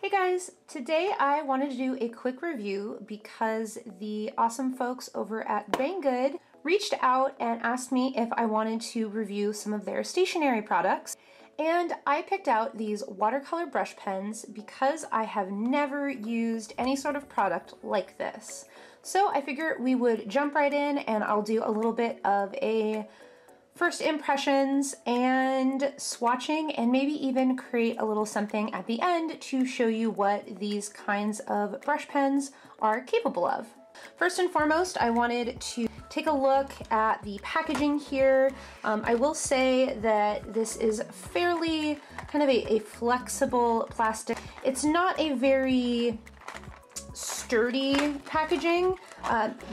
Hey guys, today I wanted to do a quick review because the awesome folks over at Banggood reached out and asked me if I wanted to review some of their stationery products. And I picked out these watercolor brush pens because I have never used any sort of product like this. So I figured we would jump right in and I'll do a little bit of a first impressions and swatching, and maybe even create a little something at the end to show you what these kinds of brush pens are capable of. First and foremost, I wanted to take a look at the packaging here. I will say that this is fairly kind of a flexible plastic. It's not a very sturdy packaging.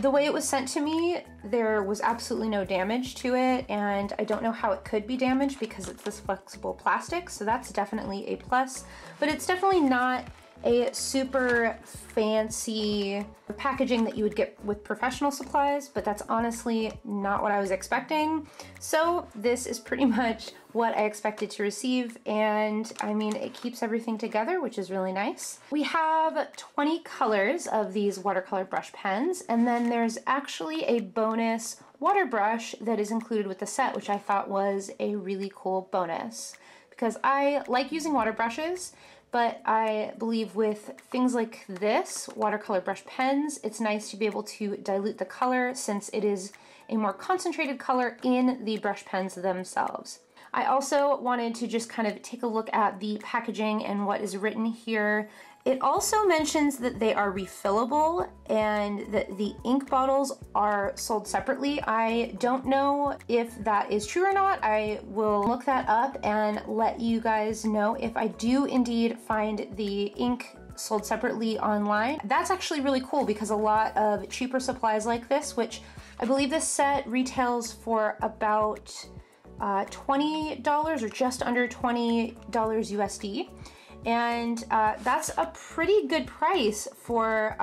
The way it was sent to me, there was absolutely no damage to it, and I don't know how it could be damaged because it's this flexible plastic, so that's definitely a plus. But it's definitely not a super fancy packaging that you would get with professional supplies, but that's honestly not what I was expecting. So this is pretty much what I expected to receive, and I mean, it keeps everything together, which is really nice. We have 20 colors of these watercolor brush pens, and then there's actually a bonus water brush that is included with the set, which I thought was a really cool bonus because I like using water brushes. But I believe with things like this, watercolor brush pens, it's nice to be able to dilute the color since it is a more concentrated color in the brush pens themselves. I also wanted to just kind of take a look at the packaging and what is written here. It also mentions that they are refillable and that the ink bottles are sold separately. I don't know if that is true or not. I will look that up and let you guys know if I do indeed find the ink sold separately online. That's actually really cool because a lot of cheaper supplies like this, which I believe this set retails for about $20 or just under $20 USD. And that's a pretty good price for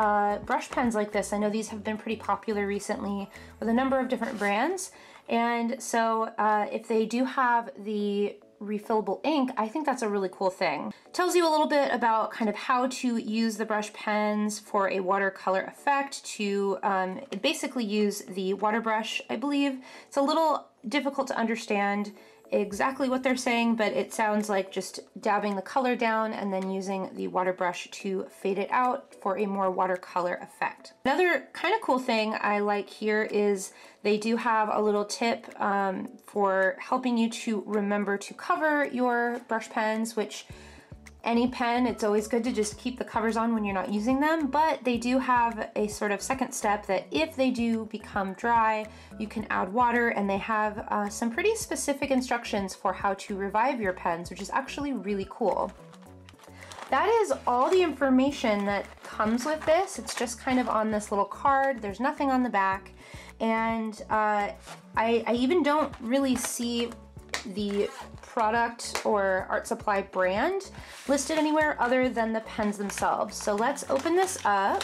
brush pens like this. I know these have been pretty popular recently with a number of different brands. And so if they do have the refillable ink, I think that's a really cool thing. Tells you a little bit about kind of how to use the brush pens for a watercolor effect to basically use the water brush, I believe. It's a little difficult to understand exactly what they're saying, but it sounds like just dabbing the color down and then using the water brush to fade it out for a more watercolor effect. Another kind of cool thing I like here is they do have a little tip for helping you to remember to cover your brush pens, which any pen, it's always good to just keep the covers on when you're not using them, but they do have a sort of second step that if they do become dry, you can add water, and they have some pretty specific instructions for how to revive your pens, which is actually really cool. That is all the information that comes with this. It's just kind of on this little card. There's nothing on the back, and I even don't really see the product or art supply brand listed anywhere other than the pens themselves. So let's open this up,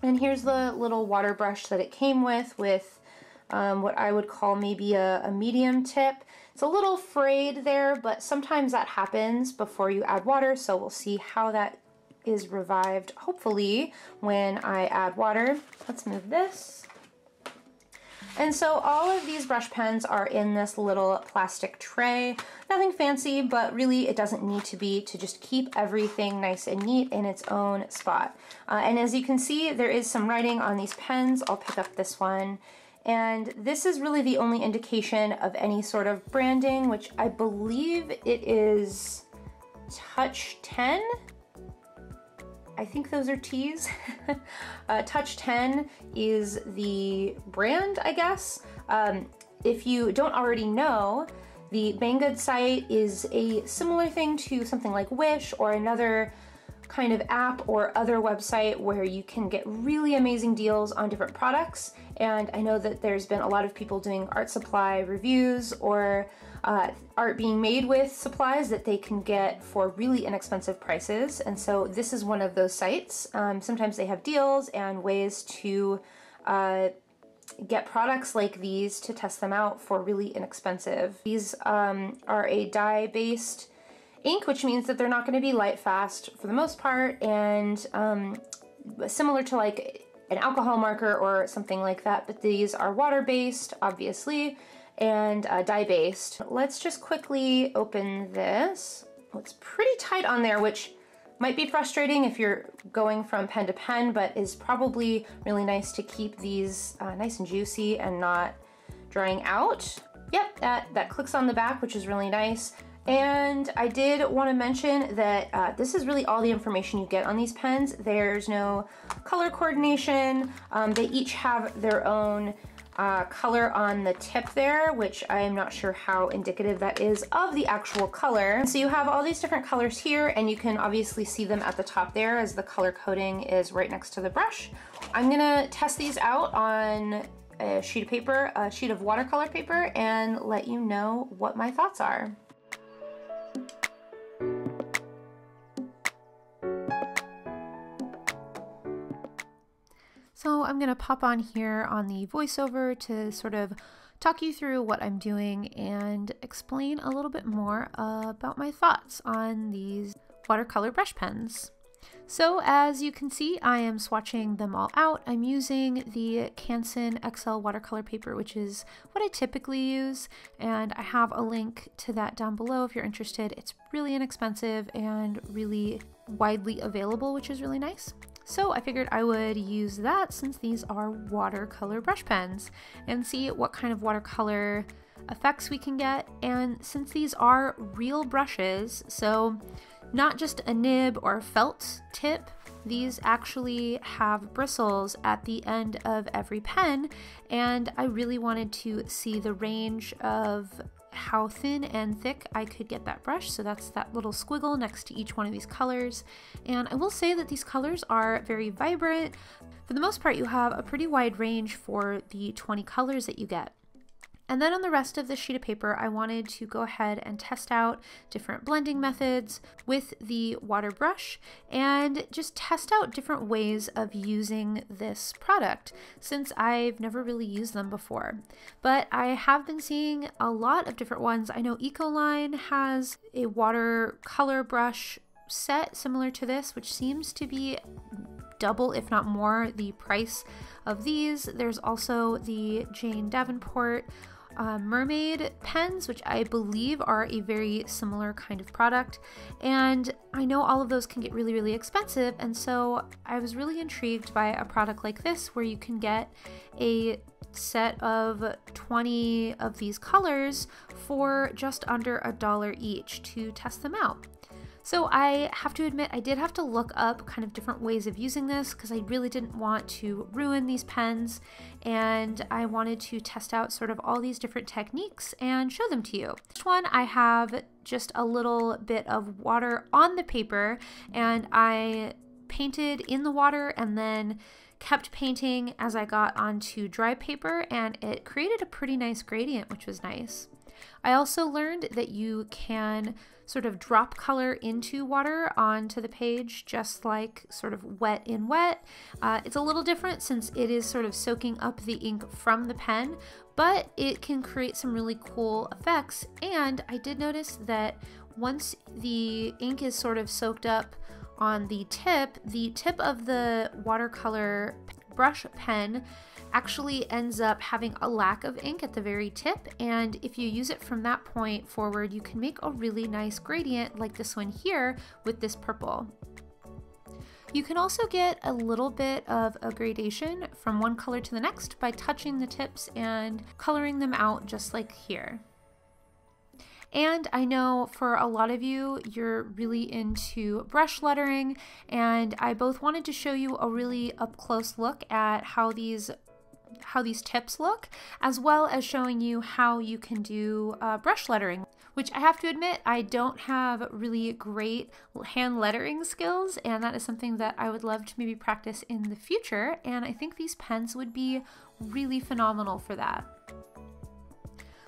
and here's the little water brush that it came with what I would call maybe a medium tip. It's a little frayed there, but sometimes that happens before you add water, so we'll see how that is revived, hopefully, when I add water. Let's move this. And so all of these brush pens are in this little plastic tray. Nothing fancy, but really it doesn't need to be to just keep everything nice and neat in its own spot. And as you can see, there is some writing on these pens. I'll pick up this one. And this is really the only indication of any sort of branding, which I believe it is Touch 10. I think those are T's. Touch 10 is the brand, I guess. If you don't already know, the Banggood site is a similar thing to something like Wish or another kind of app or other website where you can get really amazing deals on different products. And I know that there's been a lot of people doing art supply reviews or art being made with supplies that they can get for really inexpensive prices. And so this is one of those sites. Sometimes they have deals and ways to get products like these to test them out for really inexpensive. These are a dye-based ink, which means that they're not going to be light fast for the most part, and similar to like an alcohol marker or something like that, but these are water-based, obviously, and dye-based. Let's just quickly open this. Well, it's pretty tight on there, which might be frustrating if you're going from pen to pen, but is probably really nice to keep these nice and juicy and not drying out. Yep, that clicks on the back, which is really nice. And I did want to mention that this is really all the information you get on these pens. There's no color coordination. They each have their own color on the tip there, which I am not sure how indicative that is of the actual color. So you have all these different colors here, and you can obviously see them at the top there as the color coding is right next to the brush. I'm gonna test these out on a sheet of paper, a sheet of watercolor paper, and let you know what my thoughts are. So I'm gonna pop on here on the voiceover to sort of talk you through what I'm doing and explain a little bit more about my thoughts on these watercolor brush pens. So as you can see, I am swatching them all out. I'm using the Canson XL watercolor paper, which is what I typically use, and I have a link to that down below if you're interested. It's really inexpensive and really widely available, which is really nice. So I figured I would use that since these are watercolor brush pens and see what kind of watercolor effects we can get. And since these are real brushes, so not just a nib or felt tip, these actually have bristles at the end of every pen, and I really wanted to see the range of how thin and thick I could get that brush. So that's that little squiggle next to each one of these colors. And I will say that these colors are very vibrant. For the most part, you have a pretty wide range for the 20 colors that you get. And then on the rest of the sheet of paper, I wanted to go ahead and test out different blending methods with the water brush and just test out different ways of using this product since I've never really used them before. But I have been seeing a lot of different ones. I know Ikson has a watercolor brush set similar to this, which seems to be double, if not more, the price of these. There's also the Jane Davenport mermaid pens, which I believe are a very similar kind of product, and I know all of those can get really, really expensive, and so I was really intrigued by a product like this where you can get a set of 20 of these colors for just under $1 each to test them out. So I have to admit, I did have to look up kind of different ways of using this because I really didn't want to ruin these pens, and I wanted to test out sort of all these different techniques and show them to you. This one, I have just a little bit of water on the paper, and I painted in the water and then kept painting as I got onto dry paper, and it created a pretty nice gradient, which was nice. I also learned that you can sort of drop color into water onto the page, just like sort of wet in wet. It's a little different since it is sort of soaking up the ink from the pen, but it can create some really cool effects. And I did notice that once the ink is sort of soaked up on the tip of the watercolor brush pen actually ends up having a lack of ink at the very tip, and if you use it from that point forward, you can make a really nice gradient like this one here with this purple. You can also get a little bit of a gradation from one color to the next by touching the tips and coloring them out just like here. And I know for a lot of you, you're really into brush lettering, and I both wanted to show you a really up close look at how these tips look, as well as showing you how you can do brush lettering, which I have to admit, I don't have really great hand lettering skills, and that is something that I would love to maybe practice in the future, and I think these pens would be really phenomenal for that.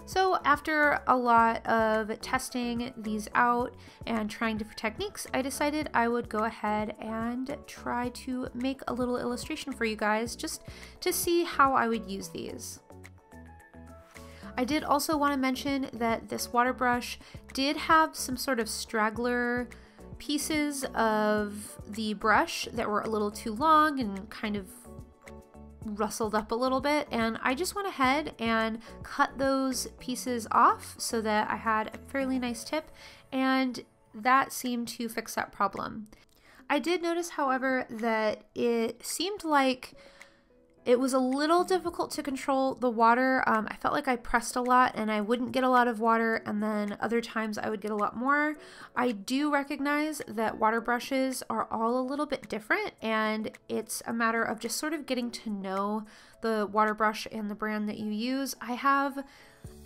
So after a lot of testing these out and trying different techniques, I decided I would go ahead and try to make a little illustration for you guys just to see how I would use these. I did also want to mention that this water brush did have some sort of straggler pieces of the brush that were a little too long and kind of rustled up a little bit, and I just went ahead and cut those pieces off so that I had a fairly nice tip, and that seemed to fix that problem. I did notice, however, that it seemed like it was a little difficult to control the water. I felt like I pressed a lot and I wouldn't get a lot of water, and then other times I would get a lot more. I do recognize that water brushes are all a little bit different, and it's a matter of just sort of getting to know the water brush and the brand that you use. I have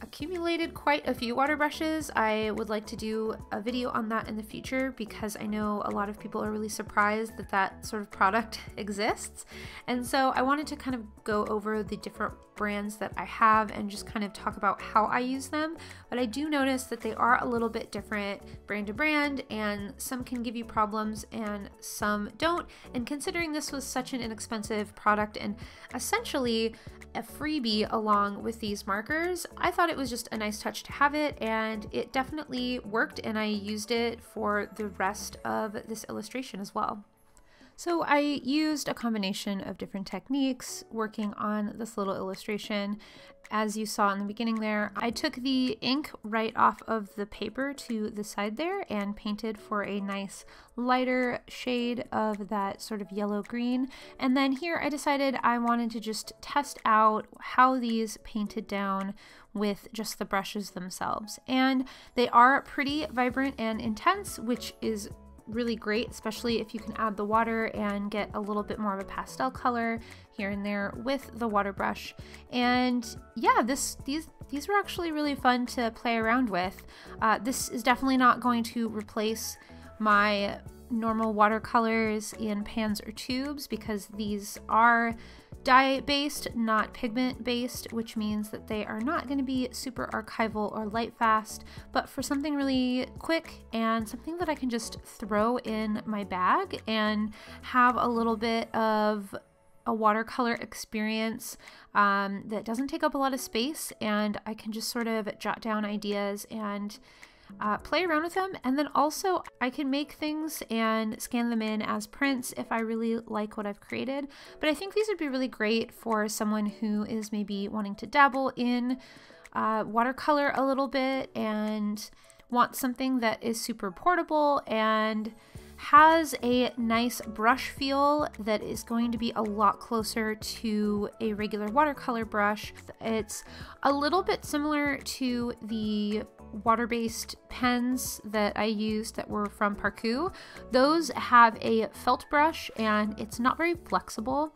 accumulated quite a few water brushes. I would like to do a video on that in the future because I know a lot of people are really surprised that that sort of product exists. And so I wanted to kind of go over the different brands that I have and just kind of talk about how I use them. But I do notice that they are a little bit different brand to brand, and some can give you problems and some don't. And considering this was such an inexpensive product and essentially a freebie along with these markers, I thought it was just a nice touch to have it, and it definitely worked, and I used it for the rest of this illustration as well. So I used a combination of different techniques working on this little illustration. As you saw in the beginning there, I took the ink right off of the paper to the side there and painted for a nice lighter shade of that sort of yellow-green. And then here I decided I wanted to just test out how these painted down with just the brushes themselves. And they are pretty vibrant and intense, which is really great, especially if you can add the water and get a little bit more of a pastel color here and there with the water brush. And yeah, these were actually really fun to play around with. This is definitely not going to replace my normal watercolors in pans or tubes because these are dye based, not pigment based, which means that they are not going to be super archival or light fast. But for something really quick and something that I can just throw in my bag and have a little bit of a watercolor experience that doesn't take up a lot of space, and I can just sort of jot down ideas and play around with them. And then also I can make things and scan them in as prints if I really like what I've created. But I think these would be really great for someone who is maybe wanting to dabble in watercolor a little bit and want something that is super portable and has a nice brush feel that is going to be a lot closer to a regular watercolor brush. It's a little bit similar to the water-based pens that I used that were from Parku. Those have a felt brush and it's not very flexible.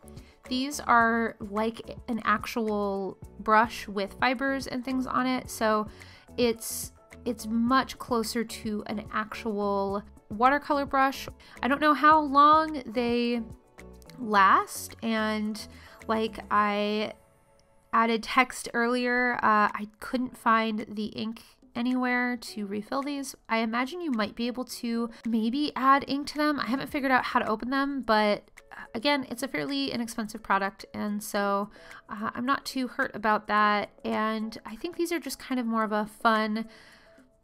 These are like an actual brush with fibers and things on it, so it's much closer to an actual watercolor brush. I don't know how long they last, and like I added text earlier, I couldn't find the ink anywhere to refill these. I imagine you might be able to maybe add ink to them. I haven't figured out how to open them, but again, it's a fairly inexpensive product, and so I'm not too hurt about that. And I think these are just kind of more of a fun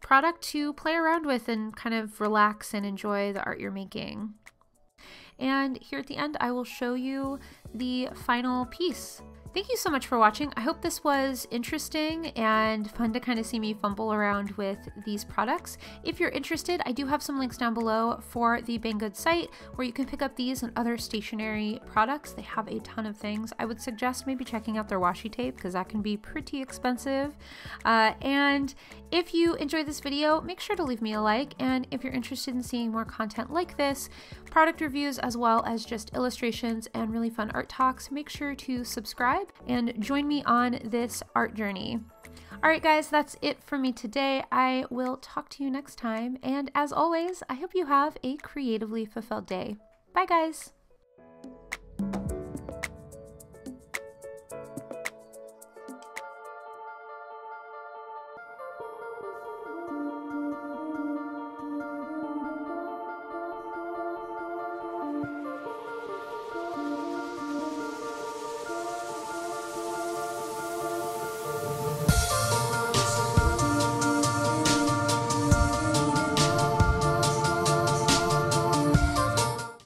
product to play around with and kind of relax and enjoy the art you're making. And here at the end, I will show you the final piece. Thank you so much for watching. I hope this was interesting and fun to kind of see me fumble around with these products. If you're interested, I do have some links down below for the Banggood site where you can pick up these and other stationery products. They have a ton of things. I would suggest maybe checking out their washi tape because that can be pretty expensive. And if you enjoyed this video, make sure to leave me a like. And if you're interested in seeing more content like this, product reviews as well as just illustrations and really fun art talks, make sure to subscribe and join me on this art journey. Alright guys, that's it for me today. I will talk to you next time, and as always, I hope you have a creatively fulfilled day. Bye guys!